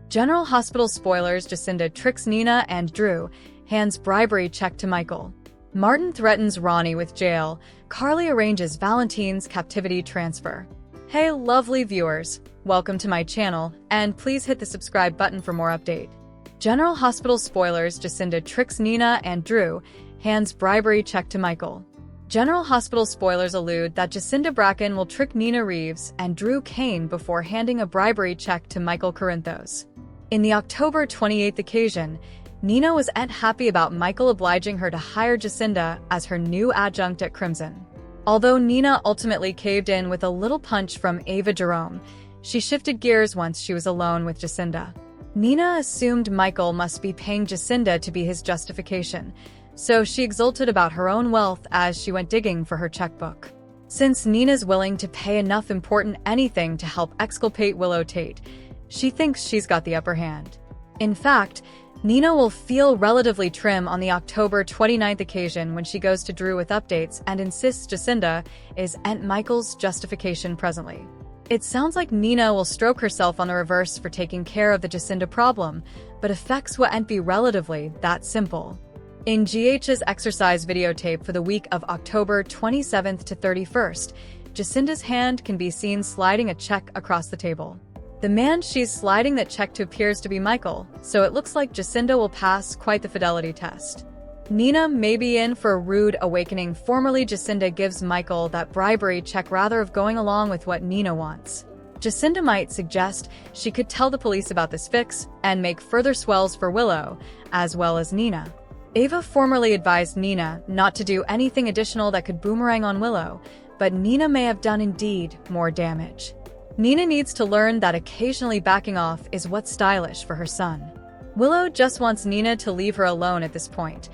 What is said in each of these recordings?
General Hospital spoilers: Jacinda tricks Nina and Drew, hands bribery check to Michael. Martin threatens Ronnie with jail. Carly arranges Valentine's captivity transfer. Hey lovely viewers, welcome to my channel, and please hit the subscribe button for more update. General Hospital spoilers: Jacinda tricks Nina and Drew, hands bribery check to Michael. General Hospital spoilers allude that Jacinda Bracken will trick Nina Reeves and Drew Kane before handing a bribery check to Michael Corinthos. In the October 28th occasion, Nina wasn't happy about Michael obliging her to hire Jacinda as her new adjunct at Crimson. Although Nina ultimately caved in with a little punch from Ava Jerome, she shifted gears once she was alone with Jacinda. Nina assumed Michael must be paying Jacinda to be his justification, so she exulted about her own wealth as she went digging for her checkbook. Since Nina's willing to pay enough important anything to help exculpate Willow Tate, she thinks she's got the upper hand. In fact, Nina will feel relatively trim on the October 29th occasion when she goes to Drew with updates and insists Jacinda is Aunt Michael's justification presently. It sounds like Nina will stroke herself on the reverse for taking care of the Jacinda problem, but effects won't be relatively that simple. In GH's exercise videotape for the week of October 27th to 31st, Jacinda's hand can be seen sliding a check across the table. The man she's sliding that check to appears to be Michael, so it looks like Jacinda will pass quite the fidelity test. Nina may be in for a rude awakening. Formerly, Jacinda gives Michael that bribery check rather of going along with what Nina wants. Jacinda might suggest she could tell the police about this fix and make further swells for Willow, as well as Nina. Ava formerly advised Nina not to do anything additional that could boomerang on Willow, but Nina may have done indeed more damage. Nina needs to learn that occasionally backing off is what's stylish for her son. Willow just wants Nina to leave her alone at this point,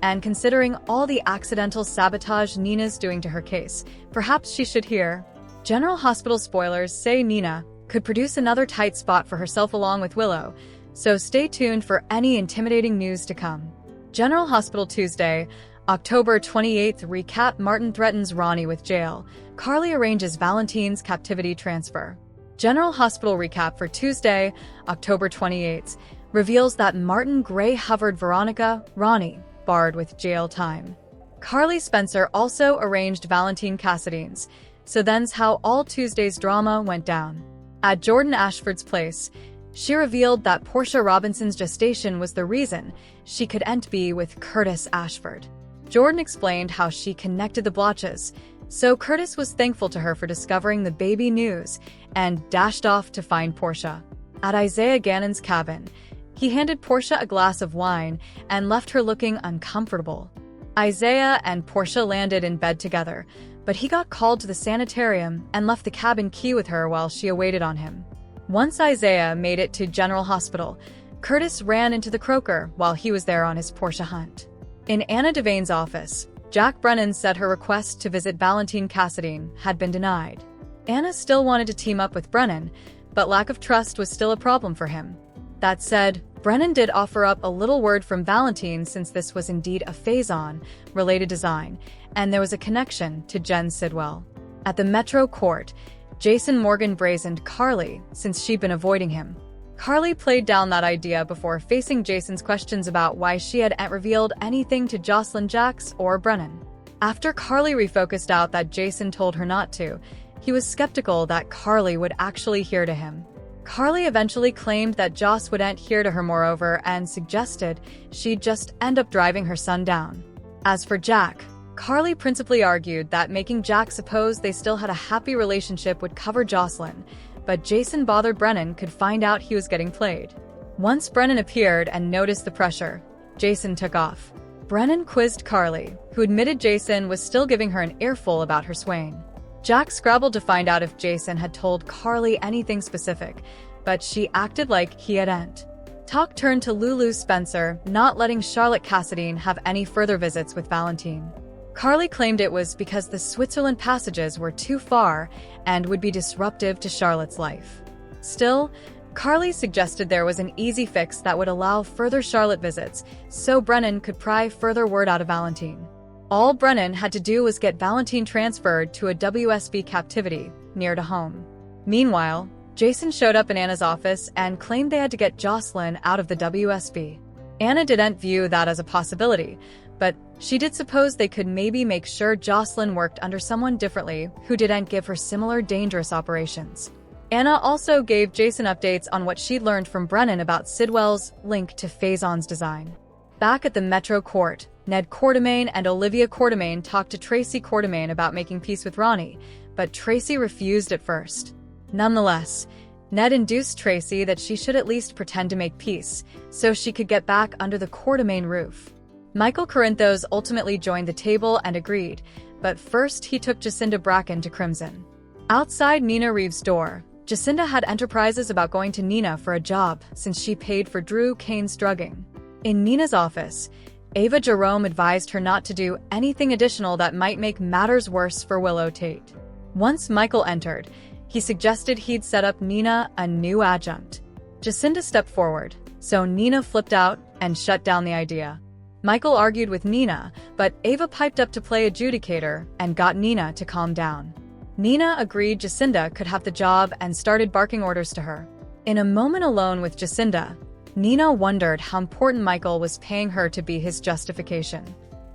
and considering all the accidental sabotage Nina's doing to her case, perhaps she should hear. General Hospital spoilers say Nina could produce another tight spot for herself along with Willow, so stay tuned for any intimidating news to come. General Hospital Tuesday, October 28th recap: Martin threatens Ronnie with jail. Carly arranges Valentine's captivity transfer. General Hospital recap for Tuesday, October 28th, reveals that Martin Gray hovered Veronica, Ronnie, barred with jail time. Carly Spencer also arranged Valentine Cassidy's, so then's how all Tuesday's drama went down. At Jordan Ashford's place, she revealed that Portia Robinson's gestation was the reason she couldn't be with Curtis Ashford. Jordan explained how she connected the blotches, so Curtis was thankful to her for discovering the baby news and dashed off to find Portia. At Isaiah Gannon's cabin, he handed Portia a glass of wine and left her looking uncomfortable. Isaiah and Portia landed in bed together, but he got called to the sanitarium and left the cabin key with her while she awaited on him. Once Isaiah made it to General Hospital, Curtis ran into the croaker while he was there on his Portia hunt. In Anna Devane's office, Jack Brennan said her request to visit Valentine Cassidy had been denied. Anna still wanted to team up with Brennan, but lack of trust was still a problem for him. That said, Brennan did offer up a little word from Valentine since this was indeed a Faison-related design, and there was a connection to Jen Sidwell. At the Metro Court, Jason Morgan brazened Carly since she'd been avoiding him. Carly played down that idea before facing Jason's questions about why she hadn't revealed anything to Jocelyn, Jax, or Brennan. After Carly refocused out that Jason told her not to, he was skeptical that Carly would actually hear to him. Carly eventually claimed that Joss wouldn't hear to her moreover and suggested she'd just end up driving her son down. As for Jack, Carly principally argued that making Jack suppose they still had a happy relationship would cover Jocelyn, but Jason bothered Brennan could find out he was getting played. Once Brennan appeared and noticed the pressure, Jason took off. Brennan quizzed Carly, who admitted Jason was still giving her an earful about her swain. Jack scrabbled to find out if Jason had told Carly anything specific, but she acted like he hadn't. Talk turned to Lulu Spencer not letting Charlotte Cassidy have any further visits with Valentine. Carly claimed it was because the Switzerland passages were too far and would be disruptive to Charlotte's life. Still, Carly suggested there was an easy fix that would allow further Charlotte visits, so Brennan could pry further word out of Valentine. All Brennan had to do was get Valentine transferred to a WSB captivity near to home. Meanwhile, Jason showed up in Anna's office and claimed they had to get Jocelyn out of the WSB. Anna didn't view that as a possibility, but she did suppose they could maybe make sure Jocelyn worked under someone differently who didn't give her similar dangerous operations. Anna also gave Jason updates on what she'd learned from Brennan about Sidwell's link to Faison's design. Back at the Metro Court, Ned Quartermaine and Olivia Quartermaine talked to Tracy Quartermaine about making peace with Ronnie, but Tracy refused at first. Nonetheless, Ned induced Tracy that she should at least pretend to make peace, so she could get back under the Quartermaine roof. Michael Corinthos ultimately joined the table and agreed, but first he took Jacinda Bracken to Crimson. Outside Nina Reeves' door, Jacinda had enterprises about going to Nina for a job since she paid for Drew Kane's drugging. In Nina's office, Ava Jerome advised her not to do anything additional that might make matters worse for Willow Tate. Once Michael entered, he suggested he'd set up Nina a new adjunct. Jacinda stepped forward, so Nina flipped out and shut down the idea. Michael argued with Nina, but Ava piped up to play adjudicator and got Nina to calm down. Nina agreed Jacinda could have the job and started barking orders to her. In a moment alone with Jacinda, Nina wondered how important Michael was paying her to be his justification.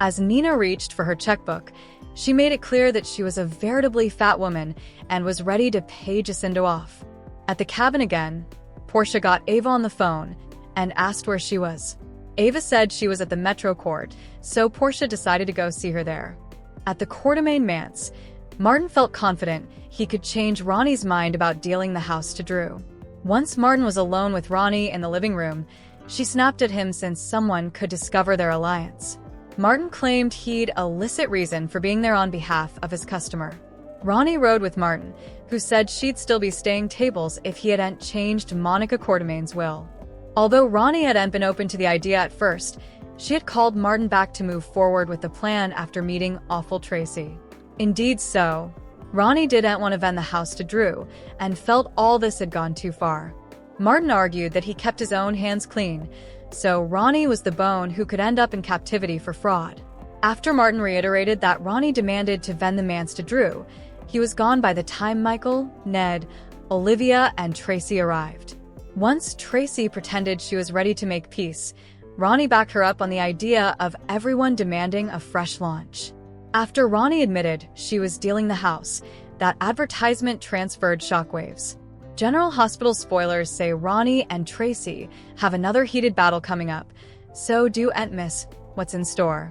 As Nina reached for her checkbook, she made it clear that she was a veritably fat woman and was ready to pay Jacinda off. At the cabin again, Portia got Ava on the phone and asked where she was. Ava said she was at the Metro Court, so Portia decided to go see her there. At the Quartermaine manse, Martin felt confident he could change Ronnie's mind about dealing the house to Drew. Once Martin was alone with Ronnie in the living room, she snapped at him since someone could discover their alliance. Martin claimed he'd illicit reason for being there on behalf of his customer. Ronnie rode with Martin, who said she'd still be staying tables if he hadn't changed Monica Quartermaine's will. Although Ronnie hadn't been open to the idea at first, she had called Martin back to move forward with the plan after meeting Awful Tracy. Indeed so, Ronnie didn't want to vend the house to Drew, and felt all this had gone too far. Martin argued that he kept his own hands clean, so Ronnie was the bone who could end up in captivity for fraud. After Martin reiterated that Ronnie demanded to vend the manse to Drew, he was gone by the time Michael, Ned, Olivia, and Tracy arrived. Once Tracy pretended she was ready to make peace, Ronnie backed her up on the idea of everyone demanding a fresh launch. After Ronnie admitted she was dealing the house, that advertisement transferred shockwaves. General Hospital spoilers say Ronnie and Tracy have another heated battle coming up, so don't miss what's in store.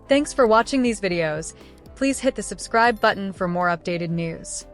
Thanks for watching these videos. Please hit the subscribe button for more updated news.